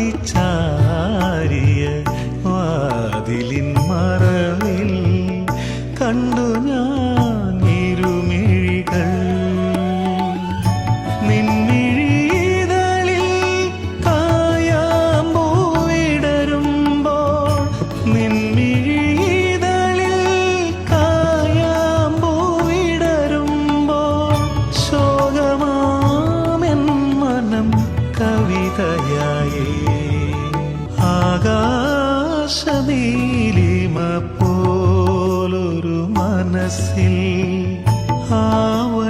ചാരിയ വാതിലിൻ മറവിൽ കണ്ടു ഞാൻ ഇരുമിഴികൾ. നിൻമിഴിതളിൽ കായാമ്പൂവിടരുമ്പോൾ, നിൻമിഴിതളിൽ കായാമ്പൂവിടരുമ്പോൾ ശോകമാമെൻ മനം കവിതയായി. ആകാശനീലിമ പോലൊരു മനസ്സിൽ ആവണിത്തെന്നലാ